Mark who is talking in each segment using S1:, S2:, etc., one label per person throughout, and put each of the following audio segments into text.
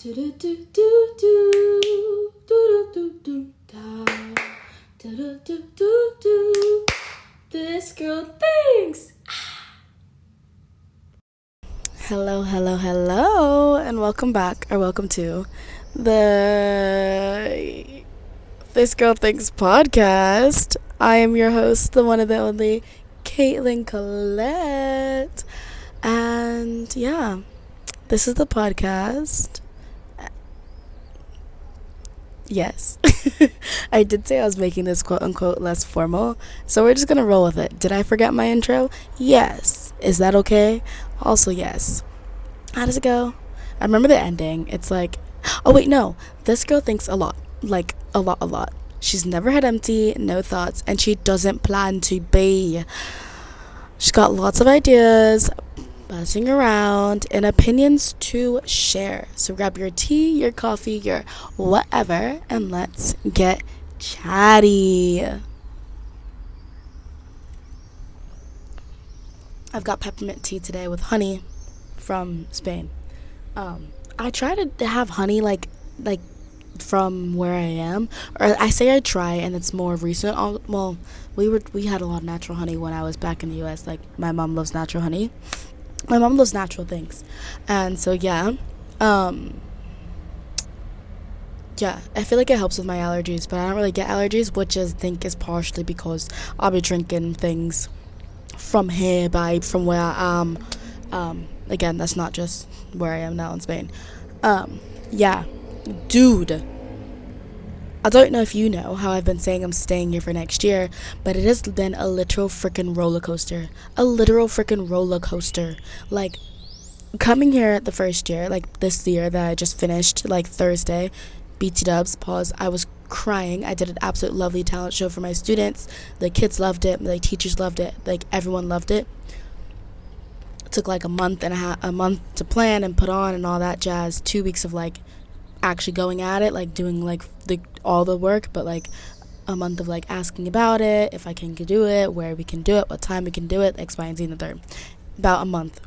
S1: This girl thinks. Hello, and welcome back, or welcome to the This Girl Thinks podcast. I am your host, the one and the only Caitlin Collette, and yeah, this is the podcast. Yes. I did say I was making this quote-unquote less formal, so we're just gonna roll with it. Did I forget my intro? Yes. Is that okay? Also, yes. How does it go? I remember the ending. It's like, oh wait, no. This girl thinks a lot. Like, a lot. She's never had empty, no thoughts, and she doesn't plan to be. She's got lots of ideas buzzing around and opinions to share. So grab your tea, your coffee, your whatever, and let's get chatty. I've got peppermint tea today with honey from Spain. I try to have honey like from where I am, or I say I try, and it's more recent. Well, we had a lot of natural honey when I was back in the US. Like, my mom loves natural honey. My mom loves natural things, and so yeah, I feel like it helps with my allergies, but I don't really get allergies, which I think is partially because I'll be drinking things from here, from where I am. Again, that's not just where I am now in Spain. Dude, I don't know if you know how I've been saying I'm staying here for next year, but it has been a literal freaking roller coaster. Like, coming here the first year, like this year that I just finished, like Thursday, BT dubs, pause, I was crying. I did an absolute lovely talent show for my students. The kids loved it, the teachers loved it, like everyone loved it. It took like a month to plan and put on and all that jazz. 2 weeks of like actually going at it, like doing like all the work, but like a month of like asking about it, if I can do it, where we can do it, what time we can do it, X, Y, and Z, and the third. About a month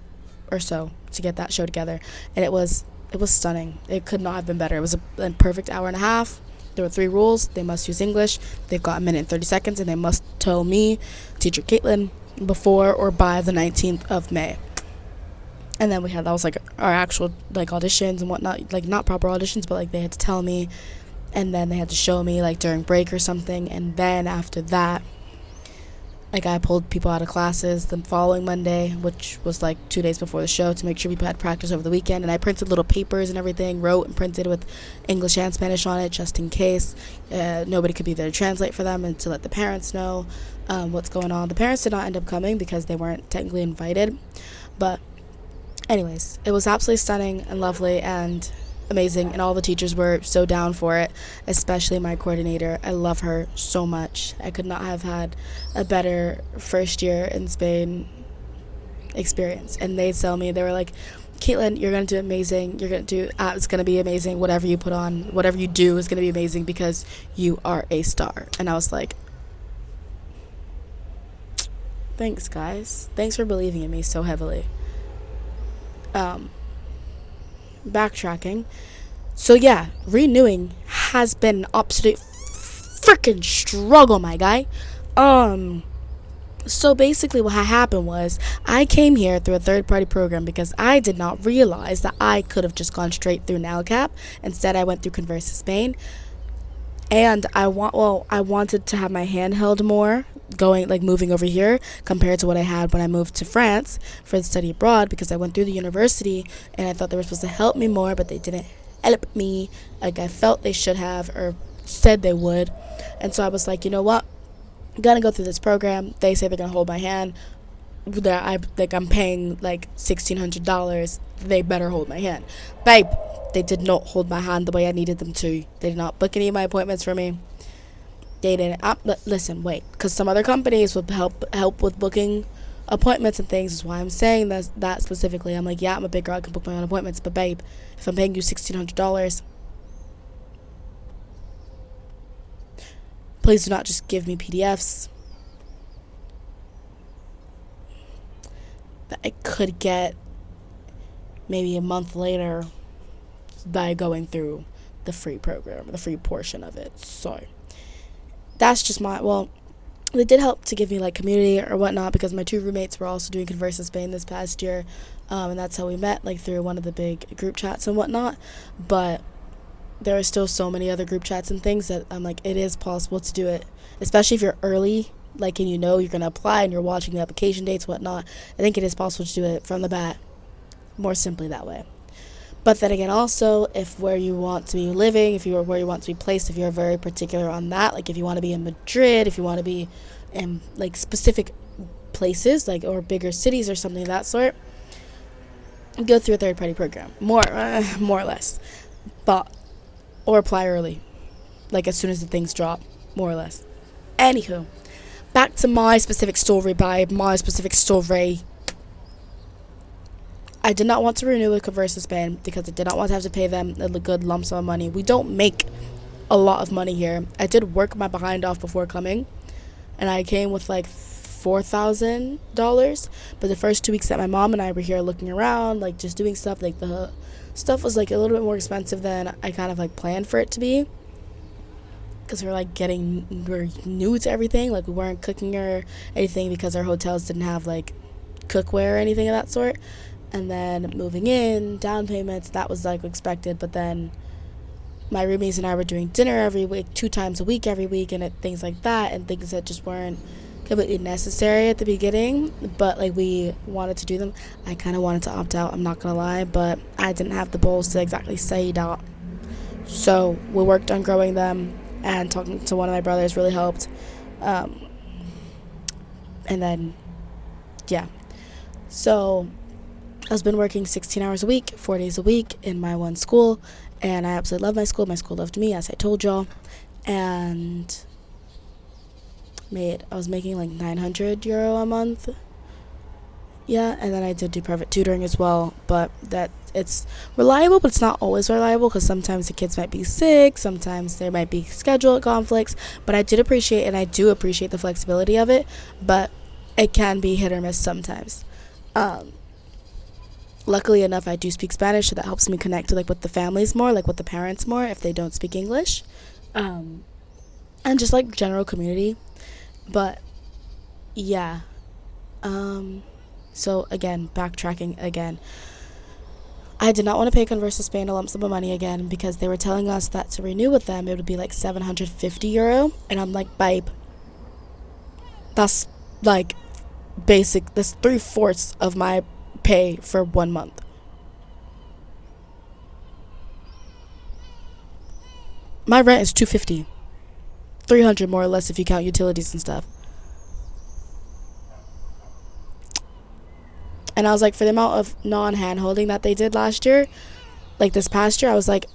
S1: or so to get that show together, and it was stunning. It could not have been better. It was a perfect hour and a half. There were 3 rules. They must use English. They've got 1 minute and 30 seconds, and they must tell me, teacher Caitlin, before or by the 19th of May. And then that was like our actual like auditions and whatnot, like not proper auditions, but like they had to tell me, and then they had to show me like during break or something. And then after that, like, I pulled people out of classes the following Monday, which was like 2 days before the show, to make sure people had practice over the weekend. And I printed little papers and everything, wrote and printed with English and Spanish on it, just in case nobody could be there to translate for them, and to let the parents know what's going on. The parents did not end up coming because they weren't technically invited, but anyways, it was absolutely stunning and lovely and amazing, and all the teachers were so down for it, especially my coordinator. I love her so much. I could not have had a better first year in Spain experience. And they tell me, they were like, Caitlin, you're going to do amazing. It's going to be amazing. Whatever you put on, whatever you do is going to be amazing because you are a star. And I was like, thanks, guys. Thanks for believing in me so heavily. Backtracking. So yeah, renewing has been an absolute freaking struggle, my guy. So basically what happened was I came here through a third-party program because I did not realize that I could have just gone straight through NALCAP. Instead, I went through Conversa Spain. And I wanted to have my hand held more moving over here compared to what I had when I moved to France for the study abroad, because I went through the university and I thought they were supposed to help me more, but they didn't help me like I felt they should have or said they would. And so I was like, you know what? I'm gonna go through this program. They say they're gonna hold my hand. I'm paying like $1,600. They better hold my hand, babe. They did not hold my hand the way I needed them to. They did not book any of my appointments for me. They didn't. Listen, wait, because some other companies would help with booking appointments and things. Is why I'm saying that specifically. I'm like, yeah, I'm a big girl. I can book my own appointments, but babe, if I'm paying you $1,600, please do not just give me PDFs that I could get maybe a month later by going through the free program, the free portion of it. So that's just they did help to give me like community or whatnot, because my two roommates were also doing Converse in Spain this past year, and that's how we met, like through one of the big group chats and whatnot. But there are still so many other group chats and things that I'm like, it is possible to do it, especially if you're early, like, and you know you're gonna apply and you're watching the application dates, whatnot. I think it is possible to do it from the bat more simply that way. But then again, also, if where you want to be living, if you're where you want to be placed, if you're very particular on that, like if you want to be in Madrid, if you want to be in like specific places, like, or bigger cities or something of that sort, go through a third-party program, more or less, but or apply early, like as soon as the things drop, more or less. Anywho, back to my specific story. I did not want to renew with Converse in Spain because I did not want to have to pay them a good lump sum of money. We don't make a lot of money here. I did work my behind off before coming, and I came with like $4,000. But the first 2 weeks that my mom and I were here looking around, like just doing stuff, like the stuff was like a little bit more expensive than I kind of like planned for it to be. Because we're new to everything. Like we weren't cooking or anything because our hotels didn't have like cookware or anything of that sort. And then moving in, down payments, that was like expected. But then my roommates and I were doing dinner every week, 2 times a week every week, and things like that, and things that just weren't completely necessary at the beginning, but like we wanted to do them. I kind of wanted to opt out, I'm not gonna lie, but I didn't have the balls to exactly say that. So we worked on growing them, and talking to one of my brothers really helped. And then, yeah. So I've been working 16 hours a week, 4 days a week in my one school, and I absolutely love my school. My school loved me, as I told y'all, and I was making like €900 a month. Yeah, and then I did do private tutoring as well, but that it's reliable, but it's not always reliable, because sometimes the kids might be sick, sometimes there might be schedule conflicts, but I do appreciate the flexibility of it, but it can be hit or miss sometimes. Luckily enough, I do speak Spanish, so that helps me connect with the families more, like with the parents more, if they don't speak English, and just like general community. But yeah, so again, backtracking again, I did not want to pay Converse in Spain a lump sum of money again, because they were telling us that to renew with them it would be like €750, and I'm like, babe, that's like basic, that's 3/4 of my pay for 1 month. My rent is $250, $300 more or less if you count utilities and stuff. And I was like, for the amount of non-hand holding that they did last year, like this past year, I was like,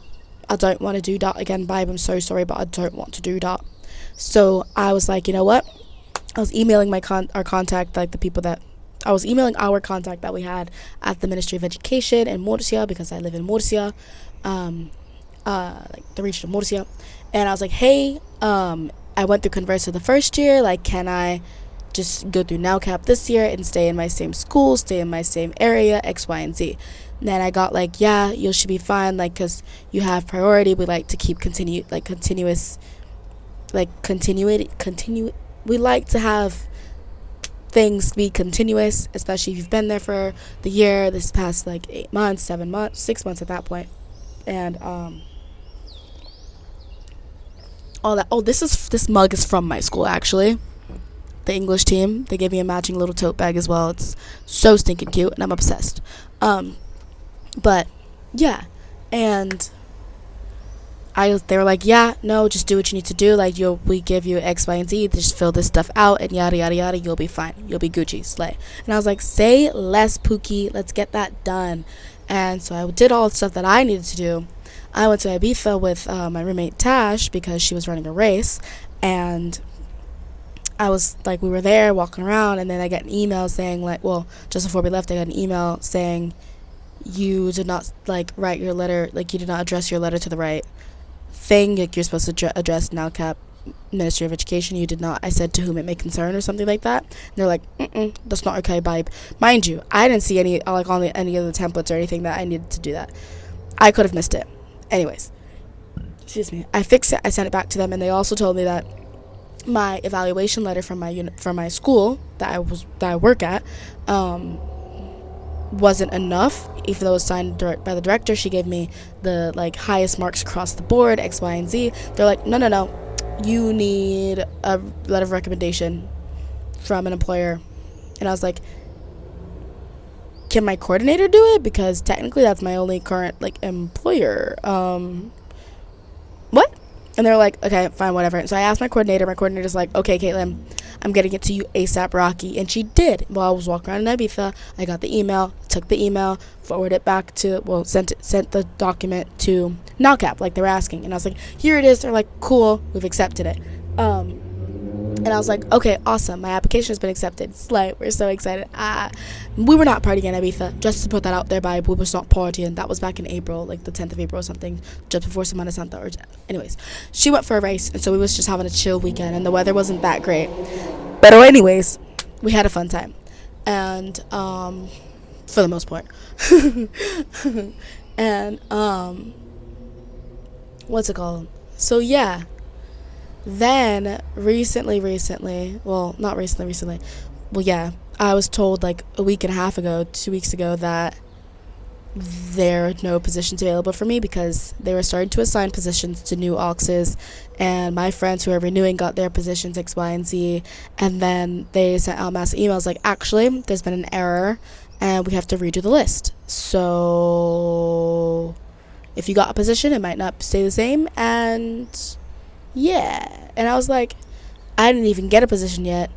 S1: I don't want to do that again, babe, I'm so sorry, but I don't want to do that. So I was like, you know what, I was emailing our contact, like the people that I was emailing our contact that we had at the Ministry of Education in Murcia, because I live in Murcia, like the region of Murcia. And I was like, hey, I went through Conversa the first year, like, can I just go through NowCap this year and stay in my same school, stay in my same area, X, Y, and Z. And then I got like, yeah, you should be fine, like, because you have priority. We like to keep we like to have things be continuous, especially if you've been there for the year, this past like 8 months, 7 months, 6 months at that point. And all that. Oh, this mug is from my school, actually. The English team, they gave me a matching little tote bag as well. It's so stinking cute, and I'm obsessed. But yeah, and they were like, yeah, no, just do what you need to do. Like, we give you X, Y, and Z. Just fill this stuff out and yada, yada, yada. You'll be fine. You'll be Gucci, slay. And I was like, say less, Pookie. Let's get that done. And so I did all the stuff that I needed to do. I went to Ibiza with my roommate Tash, because she was running a race. And I was like, we were there walking around, and then I got an email saying, like, well, just before we left, I got an email saying, you did not like write your letter, like, you did not address your letter to the right thing, like, you're supposed to address NowCap Ministry of Education. You did not. I said, to whom it may concern, or something like that. And they're like, that's not okay, babe. Mind you, I didn't see any, like, on any of the templates or anything that I needed to do that. I could have missed it. Anyways, excuse me. I fixed it. I sent it back to them, and they also told me that my evaluation letter from my school that I work at wasn't enough. Even though it was signed by the director, she gave me the like highest marks across the board, X, Y, and Z. They're like, no, you need a letter of recommendation from an employer. And I was like, can my coordinator do it? Because technically that's my only current like employer. What? And they're like, okay, fine, whatever. So I asked my coordinator. My coordinator's like, okay, Caitlin, I'm getting it to you ASAP Rocky. And she did. While I was walking around in Ibiza, I got the email, took the email, forwarded it back to, sent the document to NALCAP, like they were asking. And I was like, here it is. They're like, cool, we've accepted it. And I was like, okay, awesome. My application has been accepted. Slay. We're so excited. We were not partying in Ibiza. Just to put that out there, we was not partying. That was back in April, like the 10th of April or something, just before Semana Santa. Anyways, she went for a race, and so we was just having a chill weekend, and the weather wasn't that great. But anyways, we had a fun time. And, for the most part. And, what's it called? So, yeah. Then recently, I was told like a week and a half ago, 2 weeks ago, that there are no positions available for me because they were starting to assign positions to new auxes, and my friends who are renewing got their positions X, Y, and Z, and then they sent out mass emails like, actually, there's been an error and we have to redo the list. So if you got a position, it might not stay the same, and yeah. And I was like, I didn't even get a position yet.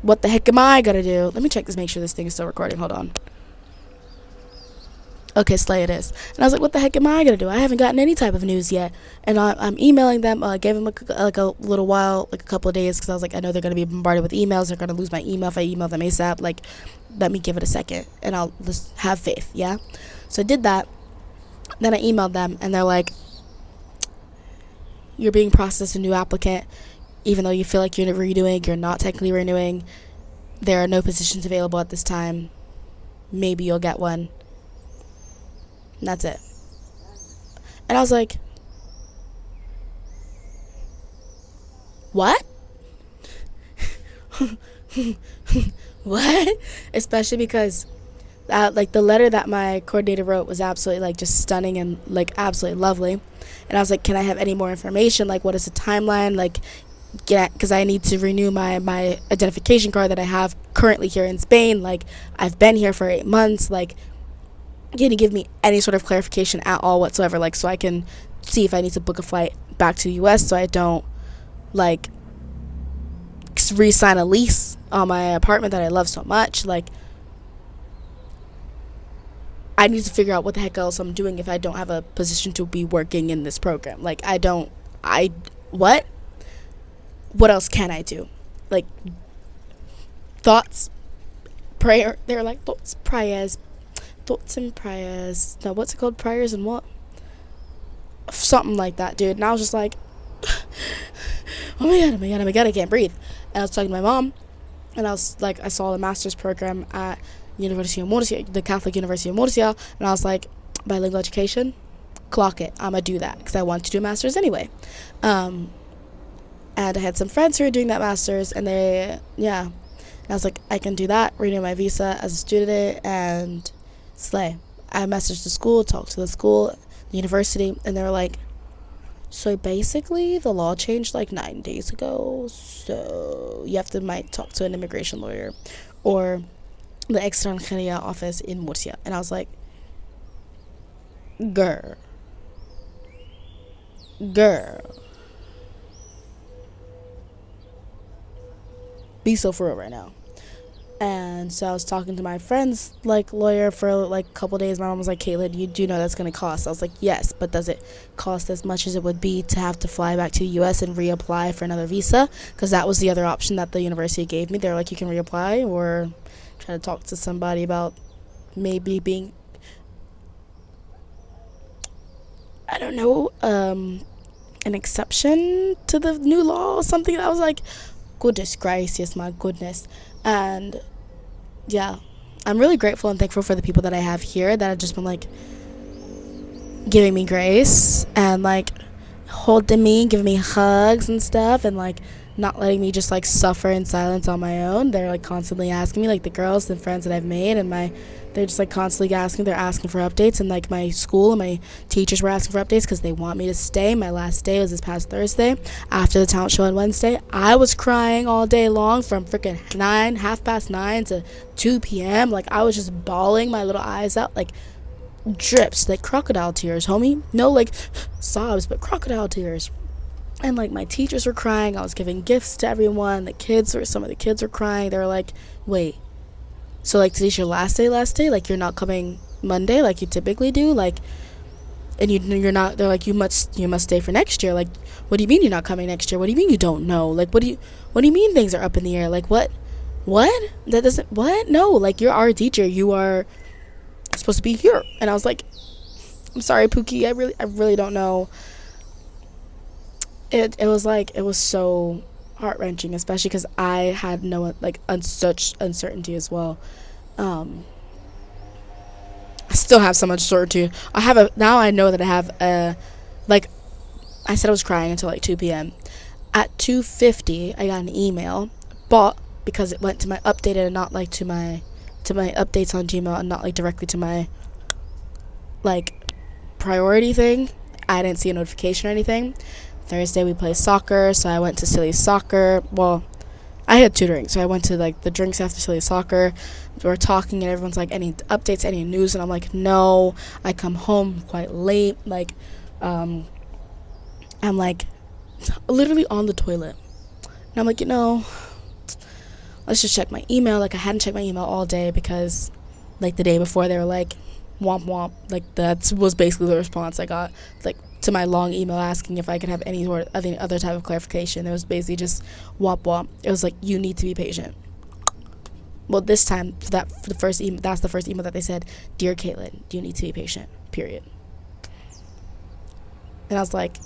S1: What the heck am I gonna do? Let me check this, make sure this thing is still recording. Hold on. Okay, slay it is. And I was like, what the heck am I gonna do? I haven't gotten any type of news yet. And I'm emailing them. I gave them a little while, like a couple of days, because I was like, I know they're gonna be bombarded with emails. They're gonna lose my email if I email them ASAP. Like, let me give it a second, and I'll just have faith. Yeah. So I did that. Then I emailed them, and they're like, you're being processed as a new applicant, even though you feel like you're renewing, you're not technically renewing. There are no positions available at this time. Maybe you'll get one. And that's it. And I was like, what? What? Especially because like the letter that my coordinator wrote was absolutely like just stunning and like absolutely lovely. And I was like, can I have any more information? Like, what is the timeline? Like, because I need to renew my identification card that I have currently here in Spain. Like, I've been here for 8 months. Like, can you give me any sort of clarification at all whatsoever? Like, so I can see if I need to book a flight back to the U.S. so I don't, like, re-sign a lease on my apartment that I love so much. Like, I need to figure out what the heck else I'm doing if I don't have a position to be working in this program. Like, what? What else can I do? Like, thoughts, prayer. They're like, thoughts and prayers. No, what's it called? Prayers and what? Something like that, dude. And I was just like, oh my god, I can't breathe. And I was talking to my mom, and I was like, I saw the master's program at University of Murcia, the Catholic University of Murcia, and I was like, bilingual education, clock it, I'ma do that, because I want to do a master's anyway. And I had some friends who were doing that master's, and and I was like, I can do that, renew my visa as a student, and slay. I messaged the school, talked to the school, the university, and they were like, so basically the law changed like 9 days ago, so you have to might talk to an immigration lawyer or the Extranjería office in Murcia. And I was like, girl, be so for real right now. And so I was talking to my friend's like lawyer for like a couple days. My mom was like, Caitlin, you do know that's going to cost. I was like, yes, but does it cost as much as it would be to have to fly back to the U.S. and reapply for another visa? Because that was the other option that the university gave me. They were like, you can reapply or try to talk to somebody about maybe being, I don't know, an exception to the new law or something. I was like, goodness gracious, my goodness. And yeah, I'm really grateful and thankful for the people that I have here that have just been like, giving me grace and like holding me, giving me hugs and stuff, and like not letting me just like suffer in silence on my own. They're like constantly asking me, like the girls and friends that I've made, and they're just like constantly asking. They're asking for updates, and like my school and my teachers were asking for updates because they want me to stay. My last day was this past Thursday after the talent show on Wednesday. I was crying all day long from freaking 9:30 to 2 p.m. Like I was just bawling my little eyes out, like drips, like crocodile tears, homie. No like sobs, but crocodile tears. And like my teachers were crying. I was giving gifts to everyone. Some of the kids were crying. They were like, wait, so like today's your last day, like you're not coming Monday like you typically do, like, and you're not. They're like, you must stay for next year. Like, what do you mean you're not coming next year? What do you mean you don't know? Like, what do you mean things are up in the air? Like, what that doesn't, what? No, like, you're our teacher, you are supposed to be here. And I was like, I'm sorry, Pookie, I really don't know. It was so heart-wrenching, especially because I had no like such uncertainty as well. I still have so much certainty. Now I know that I have like I said I was crying until like 2 p.m. At 2:50 I got an email, but because it went to my updated and not like to my updates on Gmail and not like directly to my like priority thing, I didn't see a notification or anything. Thursday we played soccer, so I went to Silly's soccer. Well, I had tutoring, so I went to like the drinks after Silly's soccer. We were talking and everyone's like, any updates, any news? And I'm like, no. I come home quite late, like I'm like literally on the toilet, and I'm like, let's just check my email. Like I hadn't checked my email all day because like the day before they were like womp womp, like that was basically the response I got, like to my long email asking if I could have any other type of clarification. It was basically just womp womp. It was like, you need to be patient. Well, this time that's the first email that they said, dear Caitlin, you need to be patient, period. And I was like,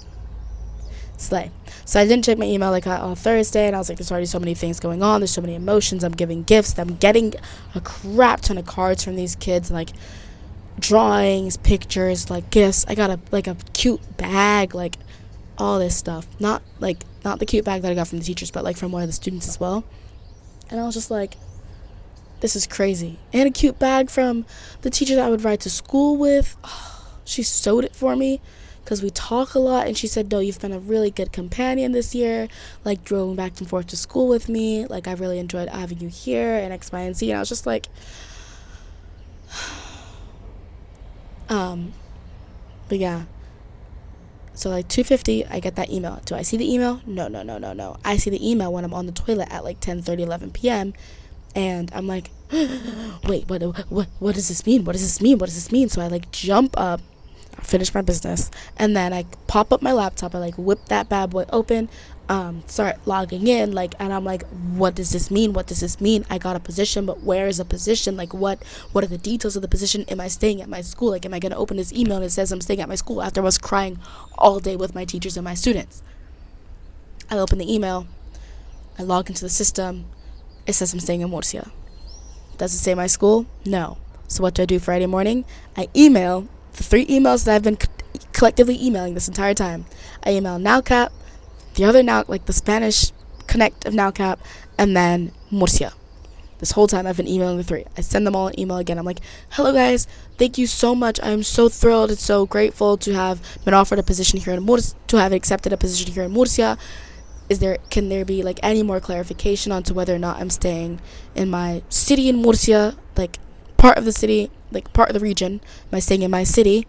S1: slay. So I didn't check my email like on Thursday, and I was like, there's already so many things going on, there's so many emotions. I'm giving gifts, I'm getting a crap ton of cards from these kids, like drawings, pictures, like gifts. I got a cute bag, like all this stuff. Not the cute bag that I got from the teachers, but like from one of the students as well. And I was just like, this is crazy. And a cute bag from the teacher that I would ride to school with. Oh, she sewed it for me because we talk a lot, and she said, no, you've been a really good companion this year, like drove back and forth to school with me, like I really enjoyed having you here, and X, Y, and Z. And I was just like, but yeah, so like 2:50 I get that email. Do I see the email? No. I see the email when I'm on the toilet at like 10:30, 11 p.m. and I'm like, wait, what does this mean? So I like jump up, finish my business, and then I pop up my laptop, I like whip that bad boy open, start logging in, like, and I'm like, what does this mean? I got a position, but where is a position? Like, what are the details of the position? Am I staying at my school? Like, am I gonna open this email and it says I'm staying at my school after I was crying all day with my teachers and my students? I open the email, I log into the system, it says I'm staying in Murcia. Does it say my school? No. So what do I do Friday morning? I email the 3 emails that I've been collectively emailing this entire time. I email NowCap, the other like the Spanish connect of NowCap, and then Murcia. This whole time I've been emailing the 3. I send them all an email again. I'm like, hello guys, thank you so much. I'm so thrilled and so grateful to have been offered a position here in Murcia, to have accepted a position here in Murcia. Can there be like any more clarification onto whether or not I'm staying in my city in Murcia, like part of the city, like part of the region? Am I staying in my city?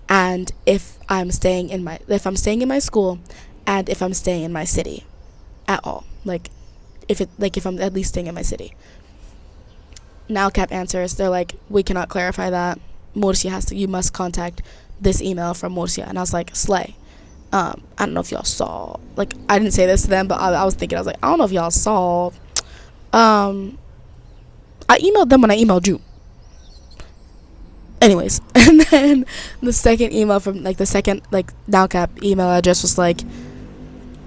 S1: And if I'm staying in my school, and if I'm staying in my city at all, like if I'm at least staying in my city. Now Cap answers, they're like, we cannot clarify that. Murcia you must contact this email from Murcia. And I was like, slay. I don't know if y'all saw, like, I didn't say this to them, but I was thinking, I was like, I don't know if y'all saw, I emailed them when I emailed you. Anyways, and then the second email from, like, the second, like, NowCap email address was like,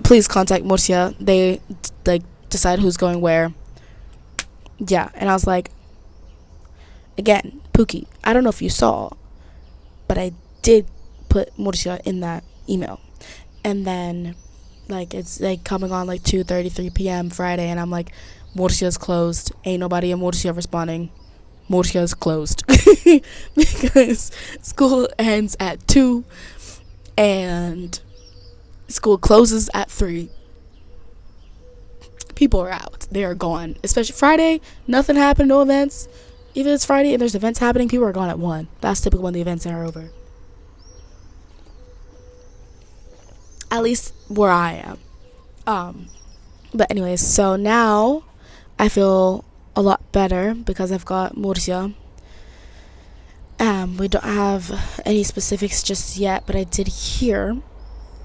S1: please contact Murcia. They, like, decide who's going where. Yeah, and I was like, again, Pookie, I don't know if you saw, but I did put Murcia in that email. And then, like, it's, like, coming on, like, 2:33 p.m. Friday, and I'm like, Murcia's closed. Ain't nobody in Murcia responding. Murcia's closed. Because school ends at 2, and school closes at 3. People are out. They are gone. Especially Friday, nothing happened, no events. Even if it's Friday and there's events happening, people are gone at 1. That's typically when the events are over. At least where I am. But anyways, so now I feel a lot better because I've got Murcia. We don't have any specifics just yet, but I did hear,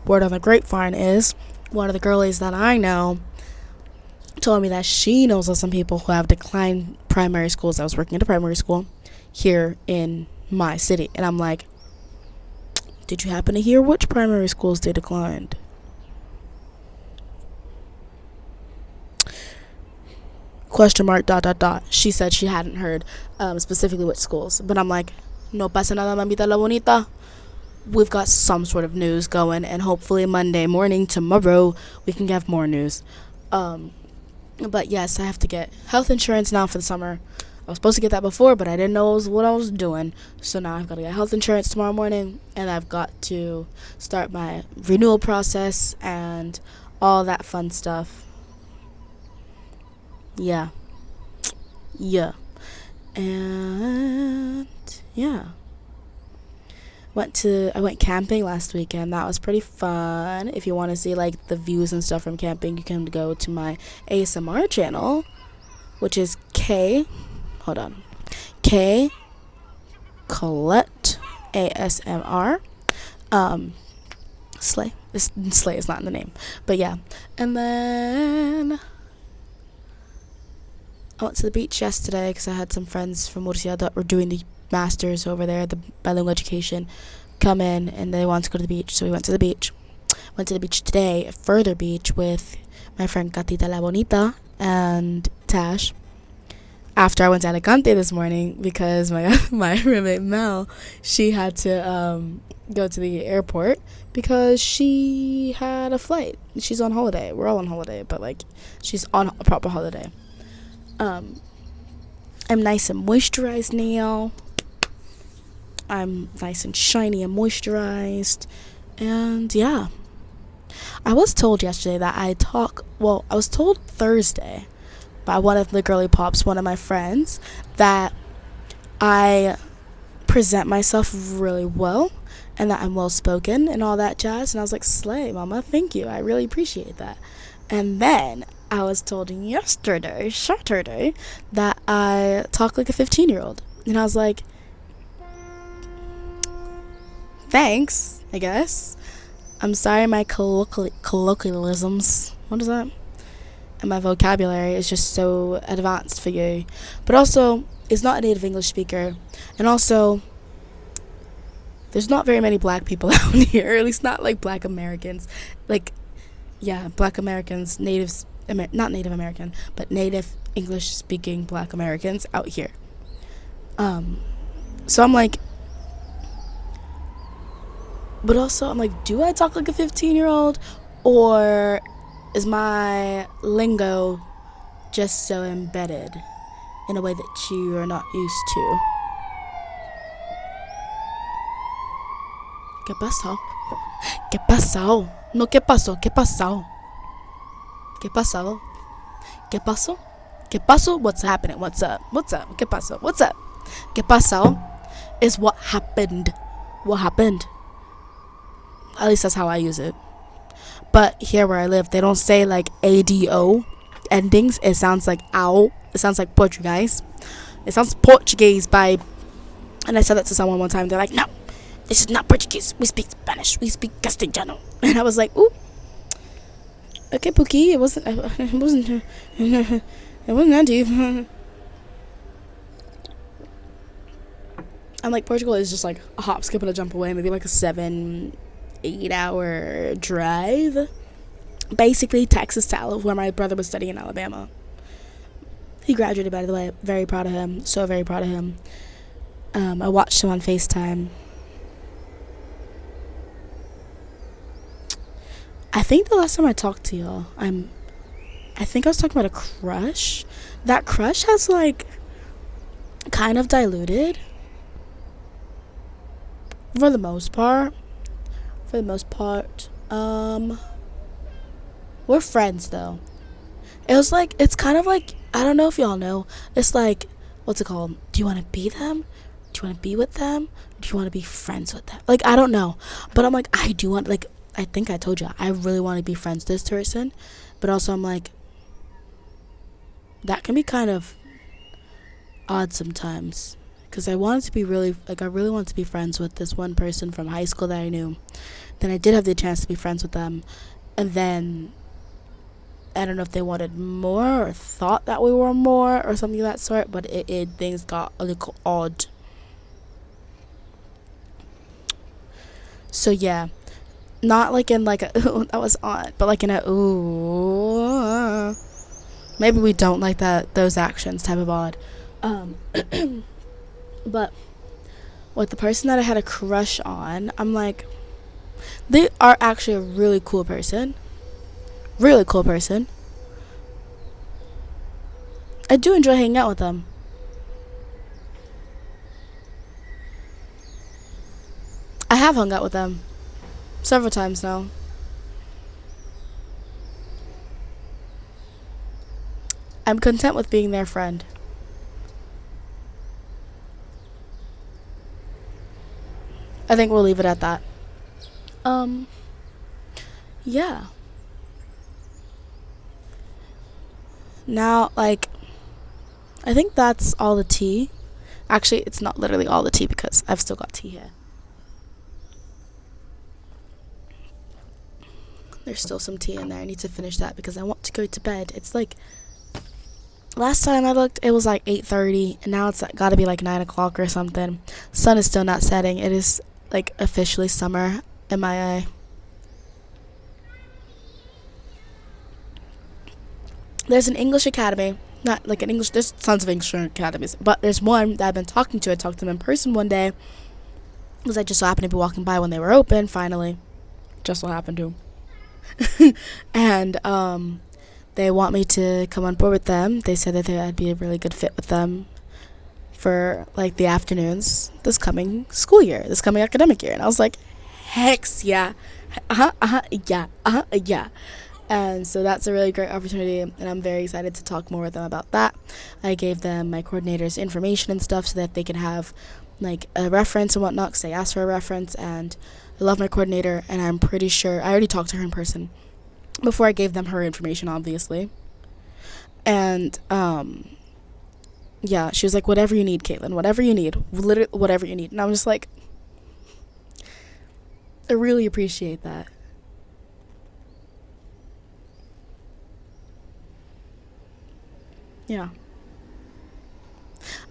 S1: word on the grapevine is, one of the girlies that I know told me that she knows of some people who have declined primary schools. I was working at a primary school here in my city, and I'm like, did you happen to hear which primary schools they declined? Question mark, ... She said she hadn't heard specifically which schools, but I'm like, no pasa nada, mamita la bonita. We've got some sort of news going, and hopefully Monday morning, tomorrow, we can have more news. But yes, I have to get health insurance now for the summer. I was supposed to get that before, but I didn't know what I was doing. So now I've got to get health insurance tomorrow morning, and I've got to start my renewal process and all that fun stuff. Yeah. And yeah. I went camping last weekend. That was pretty fun. If you want to see like the views and stuff from camping, you can go to my ASMR channel, which is K Colette ASMR. Slay. Slay is not in the name, but yeah. And then I went to the beach yesterday because I had some friends from Murcia that were doing the masters over there, the bilingual education, come in, and they wanted to go to the beach, so we went to the beach. Went to the beach today, a further beach, with my friend Catita La Bonita and Tash. After I went to Alicante this morning because my roommate Mel, she had to go to the airport because she had a flight. She's on holiday. We're all on holiday, but like she's on a proper holiday. I'm nice and moisturized now. I'm nice and shiny and moisturized. And yeah. I was told yesterday that I was told Thursday by one of the girly pops, one of my friends, that I present myself really well and that I'm well spoken and all that jazz. And I was like, slay, mama, thank you. I really appreciate that. And then I was told Saturday, that I talk like a 15-year-old. And I was like, thanks, I guess. I'm sorry my colloquialisms, what is that? And my vocabulary is just so advanced for you. But also, it's not a native English speaker. And also, there's not very many black people out here, or at least not like black Americans. Like, yeah, black Americans, not Native American, but native English speaking black Americans out here. So I'm like, but also I'm like, do I talk like a 15-year-old, or is my lingo just so embedded in a way that you are not used to? ¿Qué pasó? ¿Qué pasó? No, ¿qué pasó? ¿Qué pasó? ¿Qué pasó? ¿Qué pasó? ¿Qué pasó? What's happening? What's up? What's up? ¿Qué pasó? What's up? ¿Qué pasó? Is what happened. What happened? At least that's how I use it. But here where I live, they don't say like ADO endings. It sounds like ow. It sounds like Portuguese. It sounds Portuguese by... And I said that to someone one time. They're like, no, this is not Portuguese. We speak Spanish. We speak Castellano. And I was like, ooh. Okay, Pookie. It wasn't that deep. I'm like, Portugal is just like a hop, skip, and a jump away. Maybe like a 7-8 hour drive. Basically, Texas to where my brother was studying in Alabama. He graduated, by the way. Very proud of him. So very proud of him. I watched him on FaceTime. I think the last time I talked to y'all, I think I was talking about a crush. That crush has like kind of diluted for the most part. For the most part, we're friends though. It was like, it's kind of like, I don't know if y'all know. It's like, what's it called? Do you want to be them? Do you want to be with them? Do you want to be friends with them? Like, I don't know. But I'm like, I do want, like, I think I told you, I really want to be friends with this person. But also, I'm like, that can be kind of odd sometimes. Because I wanted to be really, like, I really wanted to be friends with this one person from high school that I knew. Then I did have the chance to be friends with them. And then I don't know if they wanted more or thought that we were more or something of that sort, but things got a little odd. So yeah, not like in like a ooh, that was odd, but like in a ooh, maybe we don't like those actions type of odd. But with the person that I had a crush on, I'm like, they are actually a really cool person. Really cool person. I do enjoy hanging out with them. I have hung out with them several times now. I'm content with being their friend. I think we'll leave it at that. Yeah. Now, like, I think that's all the tea. Actually, it's not literally all the tea because I've still got tea here. There's still some tea in there. I need to finish that because I want to go to bed. It's like, last time I looked, it was like 8:30, and now it's got to be like 9 o'clock or something. Sun is still not setting. It is like officially summer in my eye. There's an English academy, not like an English, there's tons of English academies, but there's one that I've been talking to. I talked to them in person one day because I just so happened to be walking by when they were open, finally. Just so happened to. And they want me to come on board with them. They said that I'd be a really good fit with them for like the afternoons this coming school year, this coming academic year. And I was like, hex yeah. Yeah. And so that's a really great opportunity, and I'm very excited to talk more with them about that. I gave them my coordinator's information and stuff so that they can have like a reference and whatnot, because they asked for a reference. And I love my coordinator, and I'm pretty sure I already talked to her in person before I gave them her information, obviously. And yeah, she was like, whatever you need, Caitlin, whatever you need, literally whatever you need. And I'm just like, I really appreciate that. Yeah.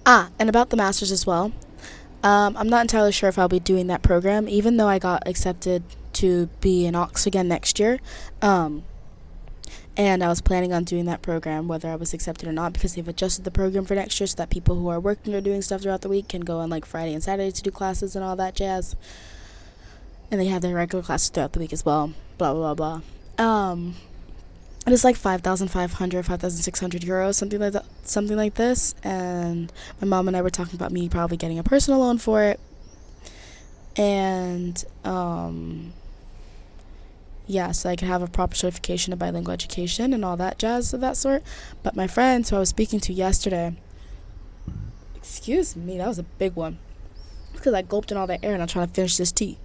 S1: And about the masters as well. I'm not entirely sure if I'll be doing that program, even though I got accepted to be in Aux again next year. And I was planning on doing that program whether I was accepted or not, because they've adjusted the program for next year so that people who are working or doing stuff throughout the week can go on like Friday and Saturday to do classes and all that jazz. And they have their regular classes throughout the week as well. Blah, blah, blah, blah. And it's like 5,500, 5,600 euros, something like that, something like this. And my mom and I were talking about me probably getting a personal loan for it. And yeah, so I can have a proper certification of bilingual education and all that jazz of that sort. But my friends who I was speaking to yesterday, excuse me, that was a big one, because I gulped in all that air and I'm trying to finish this tea.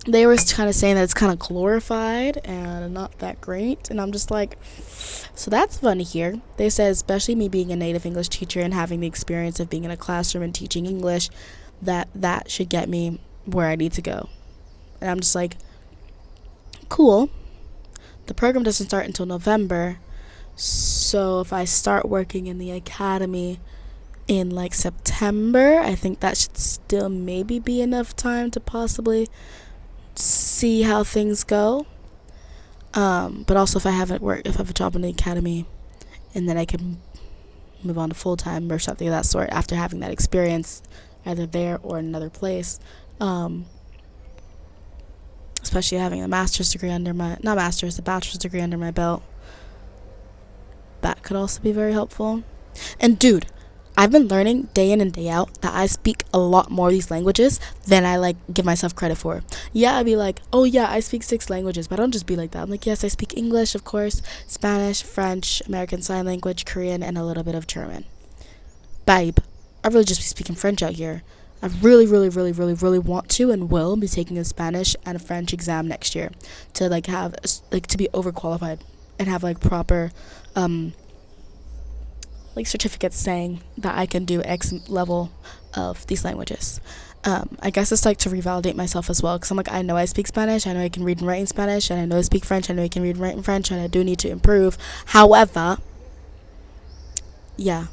S1: They were kind of saying that it's kind of glorified and not that great, and I'm just like, so that's fun to hear. They said, especially me being a native English teacher and having the experience of being in a classroom and teaching English, that should get me where I need to go. And I'm just like, cool. The program doesn't start until November, so if I start working in the academy in like September, I think that should still maybe be enough time to possibly see how things go. But also if I have a job in the academy, and then I can move on to full-time or something of that sort after having that experience either there or in another place, especially having a master's degree under my, not master's, a bachelor's degree under my belt. That could also be very helpful. And dude, I've been learning day in and day out that I speak a lot more of these languages than I like give myself credit for. Yeah, I'd be like, oh yeah, I speak 6 languages, but I don't just be like that. I'm like, yes, I speak English, of course, Spanish, French, American Sign Language, Korean, and a little bit of German. Babe, I really just be speaking French out here. I really, really, really, really, really want to and will be taking a Spanish and a French exam next year to like have like to be overqualified and have like proper like certificates saying that I can do X level of these languages. I guess it's like to revalidate myself as well, because I'm like, I know I speak Spanish, I know I can read and write in Spanish, and I know I speak French, I know I can read and write in French, and I do need to improve. However, yeah,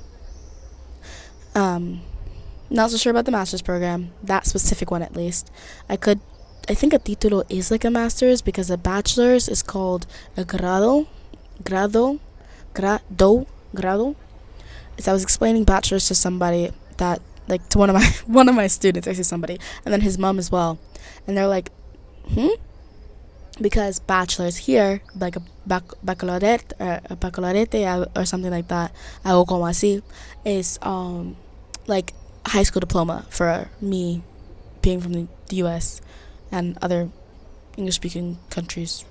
S1: not so sure about the master's program, that specific one at least. I think a título is like a master's, because a bachelor's is called a grado. So I was explaining bachelor's to somebody that, like, to one of my students, actually somebody, and then his mom as well, and they're like, because bachelor's here, like a baccalaureate or something like that, algo como así, is like high school diploma for me, being from the U.S. and other English-speaking countries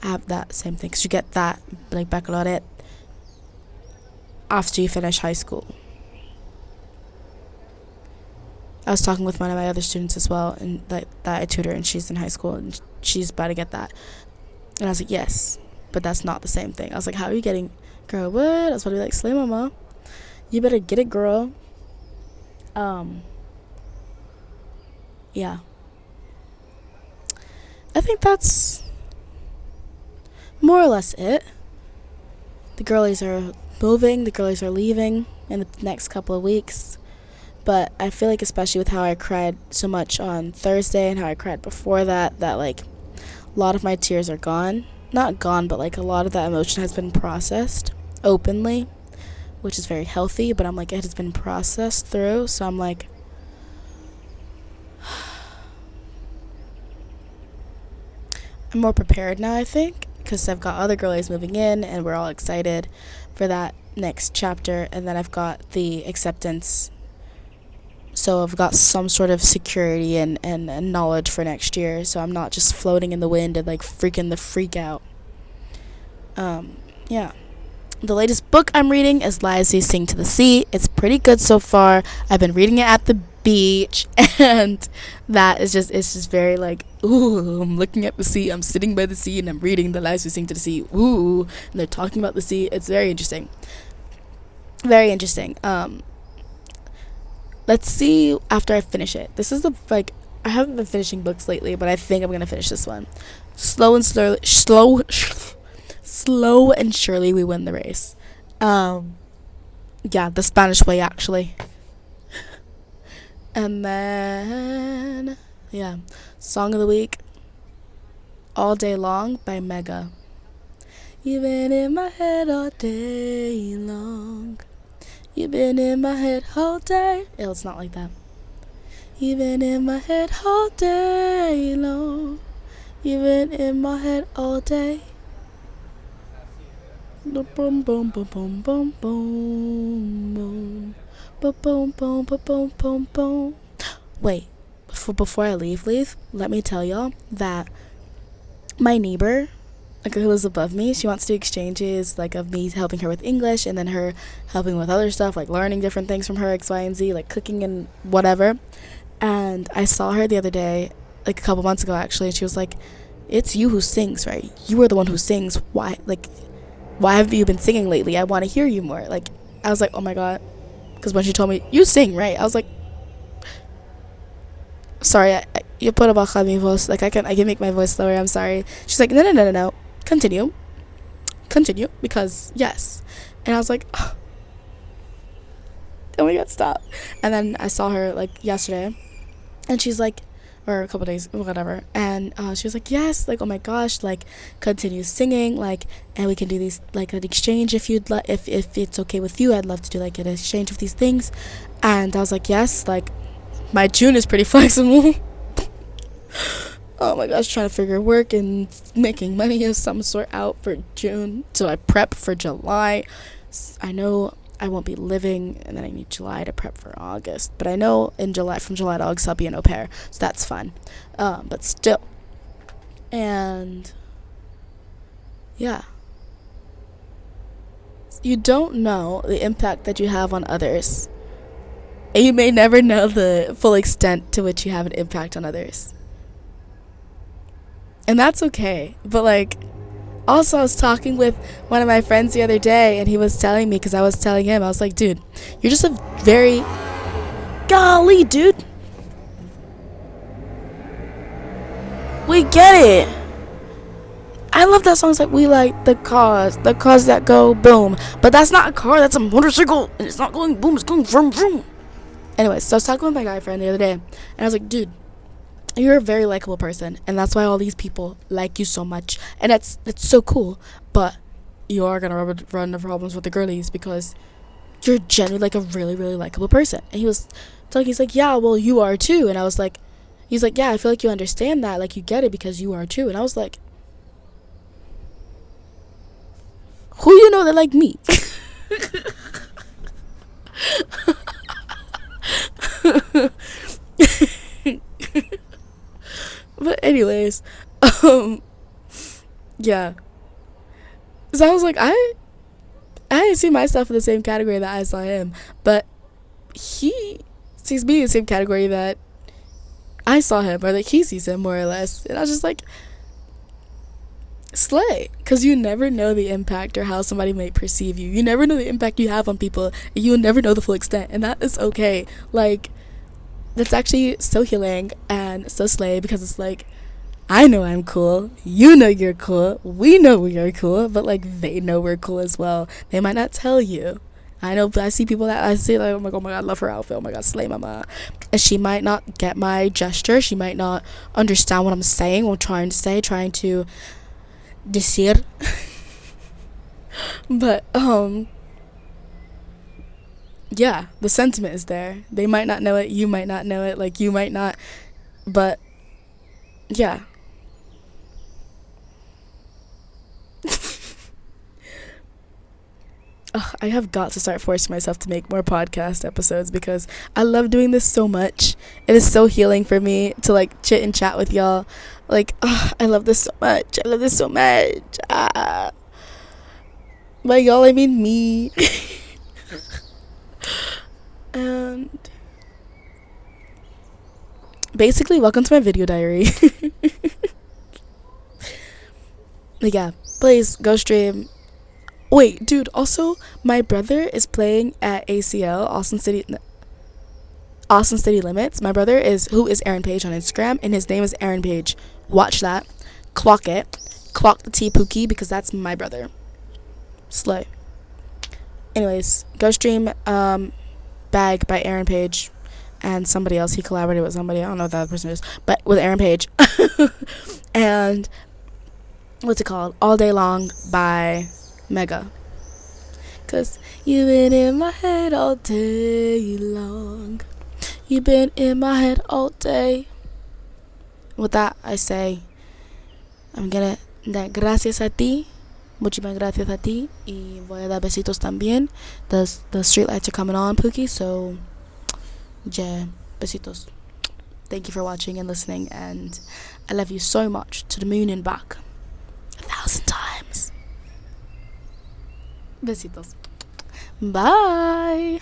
S1: have that same thing, because you get that like baccalaureate after you finish high school. I was talking with one of my other students as well, and that I tutor, and she's in high school, and she's about to get that. And I was like, yes, but that's not the same thing. I was like, how are you getting, girl, what? I was about to be like, slay mama, you better get it, girl. Yeah. I think that's more or less it. The girlies are moving, the girlies are leaving in the next couple of weeks. But I feel like, especially with how I cried so much on Thursday and how I cried before that like a lot of my tears are gone. Not gone, but like a lot of that emotion has been processed openly, which is very healthy, but I'm like, it has been processed through, so I'm like, I'm more prepared now, I think, because I've got other girlies moving in and we're all excited for that next chapter, and then I've got the acceptance, so I've got some sort of security and knowledge for next year, so I'm not just floating in the wind and like freaking the freak out. Yeah. The latest book I'm reading is Lies We Sing to the Sea. It's pretty good so far. I've been reading it at the beach, and that is just, it's just very like, ooh, I'm looking at the sea, I'm sitting by the sea, and I'm reading The Lies We Sing to the Sea. Ooh, and they're talking about the sea. It's very interesting. Very interesting. Let's see after I finish it. This is I haven't been finishing books lately, but I think I'm gonna finish this one. Slow and surely we win the race. Yeah, the Spanish way, actually. And then, yeah, song of the week, All Day Long by Mega. You've been in my head all day long. You've been in my head all day. Ew, it's not like that. You've been in my head all day long. You've been in my head all day. Boom, boom, boom, boom, boom, boom, boom. Boom, boom, boom, boom, boom, boom. Wait, before I leave, let me tell y'all that my neighbor, like who lives above me, she wants to do exchanges, like of me helping her with English and then her helping with other stuff, like learning different things from her, X, Y, and Z, like cooking and whatever. And I saw her the other day, like a couple months ago actually, and she was like, it's you who sings, right? You are the one who sings. Why have you been singing lately? I want to hear you more. Like, I was like, oh my god. Because when she told me, you sing, right? I was like, sorry, you put baja mi voz. Like, I can make my voice slower. I'm sorry. She's like, no. Continue, because yes. And I was like, oh my god, stop. And then I saw her like yesterday, and she's like, or a couple days, whatever, and she was like, yes, like, oh my gosh, like, continue singing, like, and we can do these, like, an exchange if you'd like, if it's okay with you. I'd love to do like an exchange of these things. And I was like, yes, like, my June is pretty flexible. oh my gosh, trying to figure work and making money of some sort out for June, so I prep for July. I know I won't be living, and then I need July to prep for August, but I know in July, from July to August, I'll be an au pair, so that's fun. But still, and yeah, you don't know the impact that you have on others, and you may never know the full extent to which you have an impact on others. And that's okay. But, like, also I was talking with one of my friends the other day, and he was telling me, because I was telling him, I was like, dude, you're just a very, golly, dude, we get it. I love that song. It's like, we like the cars that go boom. But that's not a car, that's a motorcycle, and it's not going boom, it's going vroom vroom. Anyways, so I was talking with my guy friend the other day, and I was like, dude, you're a very likable person, and that's why all these people like you so much, and that's so cool. But you are gonna run into problems with the girlies because you're genuinely like a really, really likable person. And he was talking, he's like, yeah, well, you are too. And I was like, he's like, yeah, I feel like you understand that, like you get it because you are too. And I was like, who you know that like me? But anyways, yeah. So I was like, I didn't see myself in the same category that I saw him, but he sees me in the same category that I saw him, or like he sees him more or less. And I was just like, slay, because you never know the impact or how somebody may perceive you. You never know the impact you have on people, and you'll never know the full extent, and that is okay. Like, that's actually so healing and so slay, because it's like, I know I'm cool, you know you're cool, we know we are cool, but like they know we're cool as well. They might not tell you. I know, but I see people that I see like, oh my god, I love her outfit, oh my god, slay mama. And she might not get my gesture, she might not understand what I'm saying or trying to decir. But yeah, the sentiment is there. They might not know it, you might not know it, like you might not, but yeah. Ugh, I have got to start forcing myself to make more podcast episodes because I love doing this so much. It is so healing for me to like chit and chat with y'all. Like, I love this so much. I love this so much. By y'all, I mean me. And basically, welcome to my video diary. Like, yeah, please go stream. Wait, dude, also, my brother is playing at ACL, Austin City Limits. My brother who is Aaron Page on Instagram, and his name is Aaron Page. Watch that. Clock it. Clock the T Pookie, because that's my brother. Slay. Anyways, go stream Bag by Aaron Page and somebody else. He collaborated with somebody. I don't know what that other person is, but with Aaron Page. And what's it called? All Day Long by Mega. Cause you've been in my head all day long. You've been in my head all day. With that, I say, I'm gonna dar gracias a ti. Muchísimas gracias a ti. Y voy a dar besitos también. The street lights are coming on, Pookie. So, yeah, besitos. Thank you for watching and listening. And I love you so much. To the moon and back. 1,000 times. Besitos. Bye.